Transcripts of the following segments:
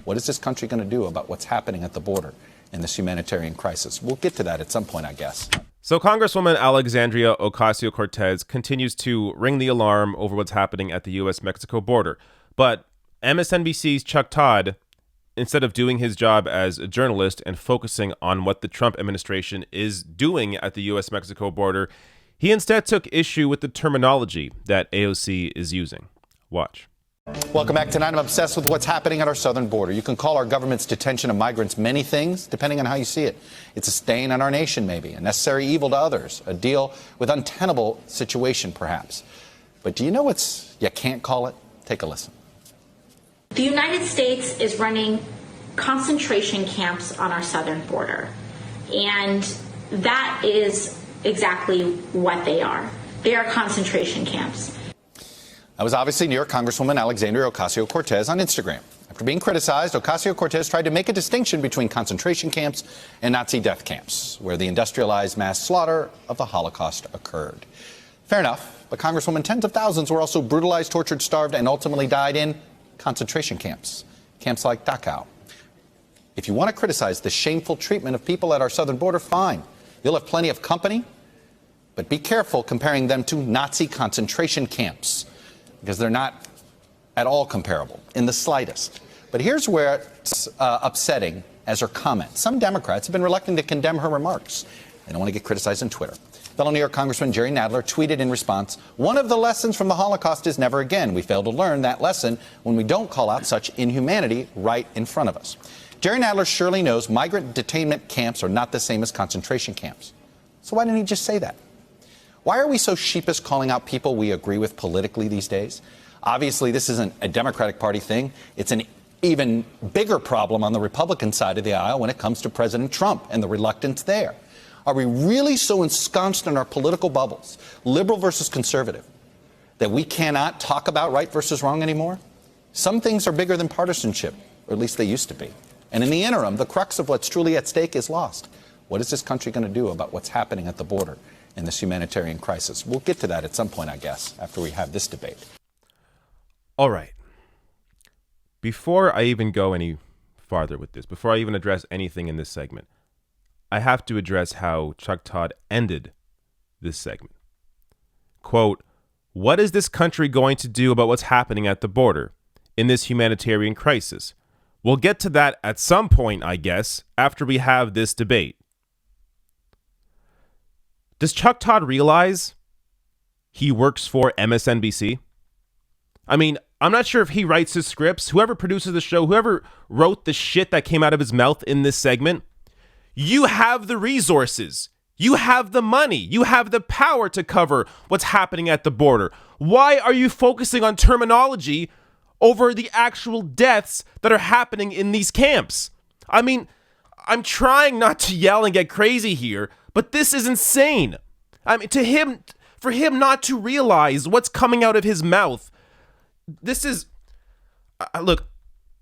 What is this country going to do about what's happening at the border in this humanitarian crisis? We'll get to that at some point, I guess. So Congresswoman Alexandria Ocasio-Cortez continues to ring the alarm over what's happening at the U.S.-Mexico border. But MSNBC's Chuck Todd, instead of doing his job as a journalist and focusing on what the Trump administration is doing at the U.S.-Mexico border, he instead took issue with the terminology that AOC is using. Watch. Welcome back. Tonight, I'm obsessed with what's happening at our southern border. You can call our government's detention of migrants many things, depending on how you see it. It's a stain on our nation, maybe, a necessary evil to others, a deal with untenable situation, perhaps. But do you know what you can't call it? Take a listen. The United States is running concentration camps on our southern border, and that is exactly what they are. They are concentration camps. That was obviously New York Congresswoman Alexandria Ocasio-Cortez on Instagram. After being criticized, Ocasio-Cortez tried to make a distinction between concentration camps and Nazi death camps, where the industrialized mass slaughter of the Holocaust occurred. Fair enough, but Congresswoman, tens of thousands were also brutalized, tortured, starved, and ultimately died in concentration camps, camps like Dachau. If you want to criticize the shameful treatment of people at our southern border, fine. You'll have plenty of company, but be careful comparing them to Nazi concentration camps, because they're not at all comparable in the slightest. But here's where it's upsetting as her comments. Some Democrats have been reluctant to condemn her remarks. They don't want to get criticized on Twitter. Fellow New York Congressman Jerry Nadler tweeted in response, "One of the lessons from the Holocaust is never again. We fail to learn that lesson when we don't call out such inhumanity right in front of us." Jerry Nadler surely knows migrant detainment camps are not the same as concentration camps. So why didn't he just say that? Why are we so sheepish calling out people we agree with politically these days? Obviously, this isn't a Democratic Party thing. It's an even bigger problem on the Republican side of the aisle when it comes to President Trump and the reluctance there. Are we really so ensconced in our political bubbles, liberal versus conservative, that we cannot talk about right versus wrong anymore? Some things are bigger than partisanship, or at least they used to be. And in the interim, the crux of what's truly at stake is lost. What is this country going to do about what's happening at the border in this humanitarian crisis? We'll get to that at some point, I guess, after we have this debate. All right. Before I even go any farther with this, before I even address anything in this segment, I have to address how Chuck Todd ended this segment. Quote, "What is this country going to do about what's happening at the border in this humanitarian crisis? We'll get to that at some point, I guess, after we have this debate." Does Chuck Todd realize he works for MSNBC? I mean, I'm not sure if he writes his scripts, whoever produces the show, whoever wrote the shit that came out of his mouth in this segment. You have the resources. You have the money. You have the power to cover what's happening at the border. Why are you focusing on terminology over the actual deaths that are happening in these camps? I mean, I'm trying not to yell and get crazy here, but this is insane. I mean, for him not to realize what's coming out of his mouth, this is, look,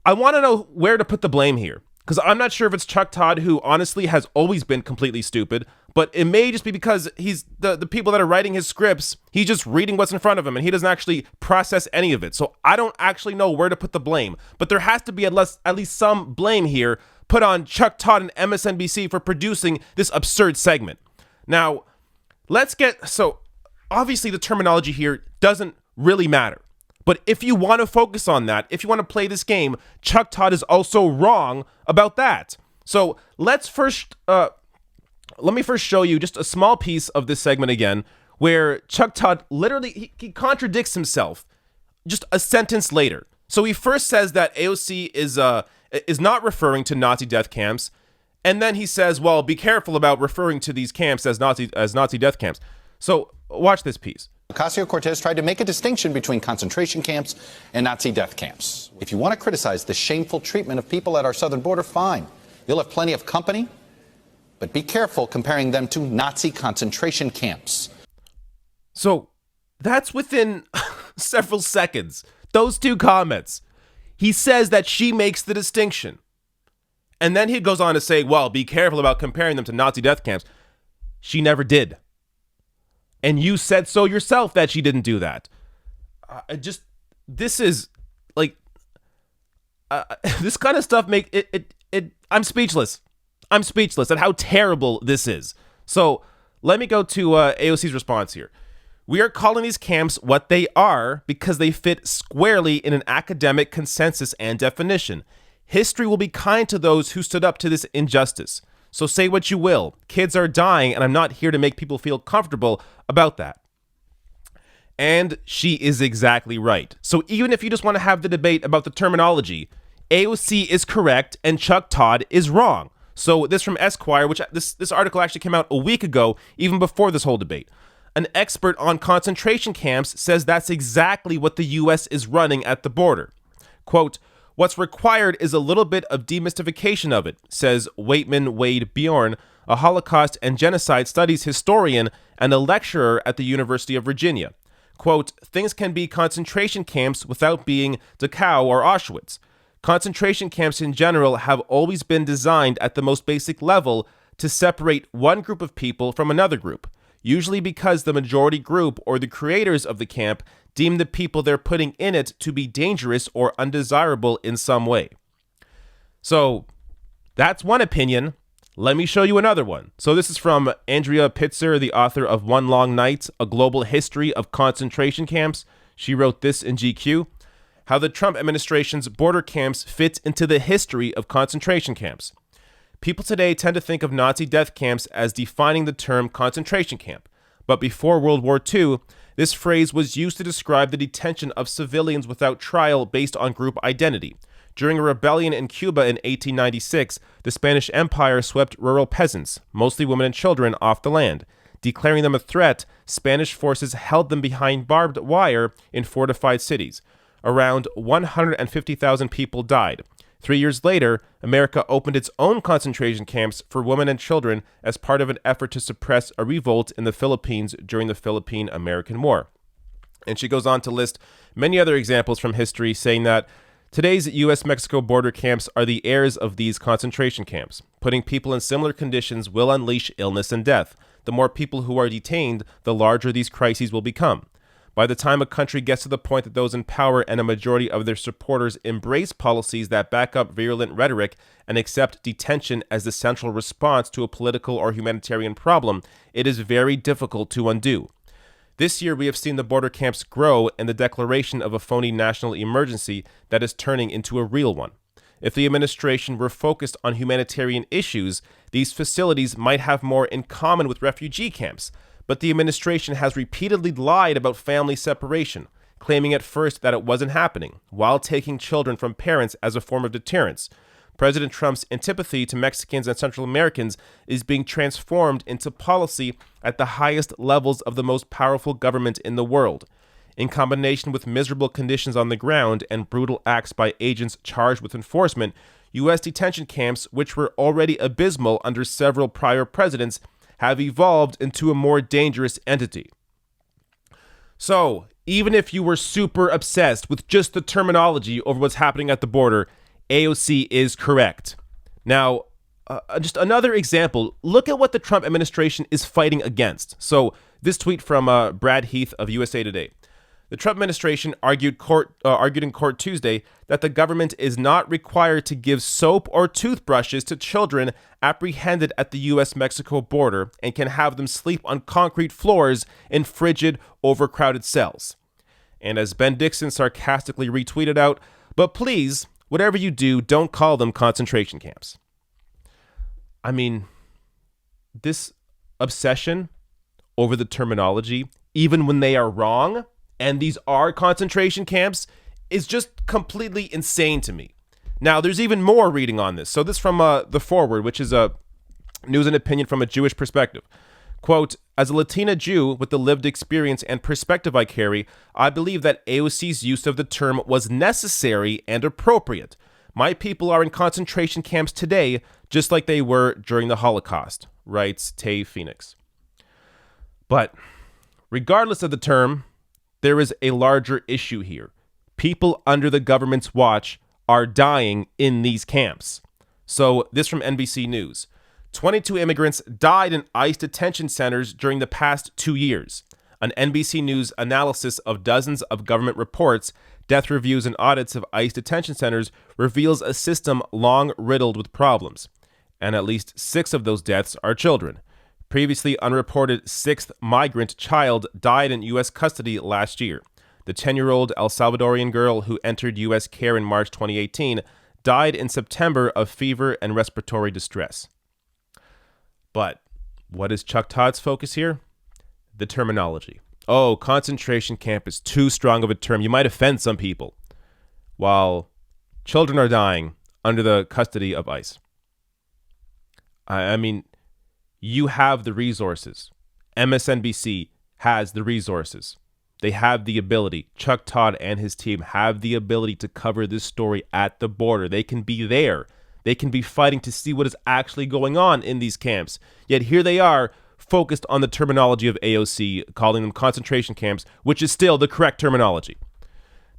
I want to know where to put the blame here, because I'm not sure if it's Chuck Todd, who honestly has always been completely stupid, but it may just be because he's the people that are writing his scripts, he's just reading what's in front of him and he doesn't actually process any of it. So I don't actually know where to put the blame, but there has to be at least some blame here put on Chuck Todd and MSNBC for producing this absurd segment. Now, so obviously the terminology here doesn't really matter. But if you want to focus on that, if you want to play this game, Chuck Todd is also wrong about that. So let me first show you just a small piece of this segment again, where Chuck Todd literally, he contradicts himself just a sentence later. So he first says that AOC is not referring to Nazi death camps. And then he says, well, be careful about referring to these camps as Nazi death camps. So watch this piece. Ocasio-Cortez tried to make a distinction between concentration camps and Nazi death camps. If you want to criticize the shameful treatment of people at our southern border, fine. You'll have plenty of company, but be careful comparing them to Nazi concentration camps. So that's within several seconds. Those two comments. He says that she makes the distinction. And then he goes on to say, well, be careful about comparing them to Nazi death camps. She never did. And you said so yourself that she didn't do that. This is like, this kind of stuff make it. I'm speechless. I'm speechless at how terrible this is. So let me go to AOC's response here. We are calling these camps what they are because they fit squarely in an academic consensus and definition. History will be kind to those who stood up to this injustice. So say what you will. Kids are dying, and I'm not here to make people feel comfortable about that. And she is exactly right. So even if you just want to have the debate about the terminology, AOC is correct and Chuck Todd is wrong. So this from Esquire, which this article actually came out a week ago, even before this whole debate. An expert on concentration camps says that's exactly what the U.S. is running at the border. Quote, what's required is a little bit of demystification of it, says Waitman Wade Bjorn, a Holocaust and genocide studies historian and a lecturer at the University of Virginia. Quote, things can be concentration camps without being Dachau or Auschwitz. Concentration camps in general have always been designed at the most basic level to separate one group of people from another group, usually because the majority group or the creators of the camp deem the people they're putting in it to be dangerous or undesirable in some way. So that's one opinion. Let me show you another one. So this is from Andrea Pitzer, the author of One Long Night, A Global History of Concentration Camps. She wrote this in GQ, how the Trump administration's border camps fit into the history of concentration camps. People today tend to think of Nazi death camps as defining the term concentration camp. But before World War II, this phrase was used to describe the detention of civilians without trial based on group identity. During a rebellion in Cuba in 1896, the Spanish Empire swept rural peasants, mostly women and children, off the land. Declaring them a threat, Spanish forces held them behind barbed wire in fortified cities. Around 150,000 people died. 3 years later, America opened its own concentration camps for women and children as part of an effort to suppress a revolt in the Philippines during the Philippine-American War. And she goes on to list many other examples from history, saying that today's U.S.-Mexico border camps are the heirs of these concentration camps. Putting people in similar conditions will unleash illness and death. The more people who are detained, the larger these crises will become. By the time a country gets to the point that those in power and a majority of their supporters embrace policies that back up virulent rhetoric and accept detention as the central response to a political or humanitarian problem, it is very difficult to undo. This year, we have seen the border camps grow and the declaration of a phony national emergency that is turning into a real one. If the administration were focused on humanitarian issues, these facilities might have more in common with refugee camps. But the administration has repeatedly lied about family separation, claiming at first that it wasn't happening, while taking children from parents as a form of deterrence. President Trump's antipathy to Mexicans and Central Americans is being transformed into policy at the highest levels of the most powerful government in the world. In combination with miserable conditions on the ground and brutal acts by agents charged with enforcement, U.S. detention camps, which were already abysmal under several prior presidents, have evolved into a more dangerous entity. So, even if you were super obsessed with just the terminology over what's happening at the border, AOC is correct. Now, just another example, look at what the Trump administration is fighting against. So, this tweet from Brad Heath of USA Today. The Trump administration argued in court Tuesday that the government is not required to give soap or toothbrushes to children apprehended at the U.S.-Mexico border and can have them sleep on concrete floors in frigid, overcrowded cells. And as Ben Dixon sarcastically retweeted out, but please, whatever you do, don't call them concentration camps. I mean, this obsession over the terminology, even when they are wrong, and these are concentration camps, is just completely insane to me. Now, there's even more reading on this. So this from The Forward, which is a news and opinion from a Jewish perspective. Quote, as a Latina Jew with the lived experience and perspective I carry, I believe that AOC's use of the term was necessary and appropriate. My people are in concentration camps today, just like they were during the Holocaust, writes Tay Phoenix. But regardless of the term, there is a larger issue here. People under the government's watch are dying in these camps. So this from NBC News. 22 immigrants died in ICE detention centers during the past 2 years. An NBC News analysis of dozens of government reports Death reviews and audits of ICE detention centers reveals a system long riddled with problems. And at least 6 of those deaths are children. Previously unreported 6th migrant child died in U.S. custody last year. The 10-year-old El Salvadorian girl who entered U.S. care in March 2018 died in September of fever and respiratory distress. But what is Chuck Todd's focus here? The terminology. Oh, concentration camp is too strong of a term. You might offend some people. While children are dying under the custody of ICE. I mean, you have the resources. MSNBC has the resources. They have the ability. Chuck Todd and his team have the ability to cover this story at the border. They can be there. They can be fighting to see what is actually going on in these camps. Yet here they are, focused on the terminology of AOC, calling them concentration camps, which is still the correct terminology.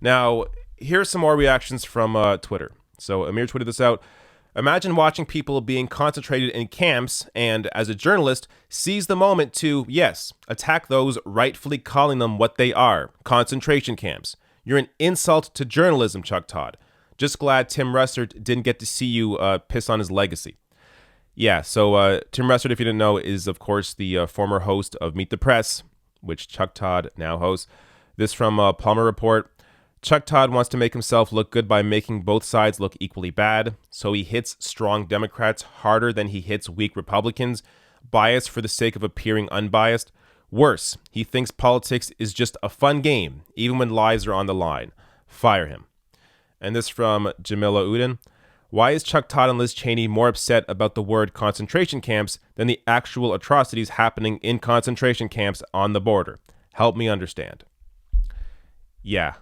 Now, here are some more reactions from Twitter. So Amir tweeted this out. Imagine watching people being concentrated in camps and, as a journalist, seize the moment to, yes, attack those rightfully calling them what they are, concentration camps. You're an insult to journalism, Chuck Todd. Just glad Tim Russert didn't get to see you piss on his legacy. Yeah, so Tim Russert, if you didn't know, is, of course, the former host of Meet the Press, which Chuck Todd now hosts. This from Palmer Report. Chuck Todd wants to make himself look good by making both sides look equally bad, so he hits strong Democrats harder than he hits weak Republicans, biased for the sake of appearing unbiased. Worse, he thinks politics is just a fun game, even when lives are on the line. Fire him. And this from Jamila Udin. Why is Chuck Todd and Liz Cheney more upset about the word concentration camps than the actual atrocities happening in concentration camps on the border? Help me understand. Yeah.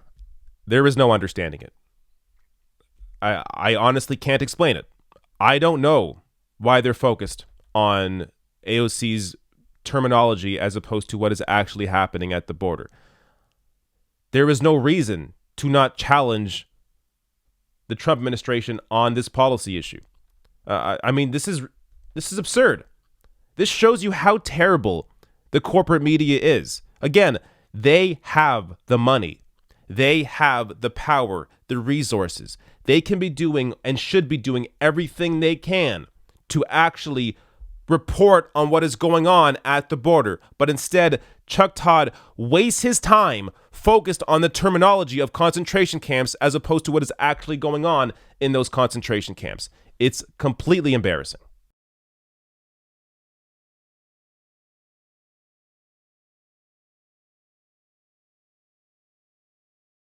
There is no understanding it. I honestly can't explain it. I don't know why they're focused on AOC's terminology as opposed to what is actually happening at the border. There is no reason to not challenge the Trump administration on this policy issue. I mean, this is absurd. This shows you how terrible the corporate media is. Again, they have the money. They have the power, the resources. They can be doing and should be doing everything they can to actually report on what is going on at the border. But instead, Chuck Todd wastes his time focused on the terminology of concentration camps as opposed to what is actually going on in those concentration camps. It's completely embarrassing.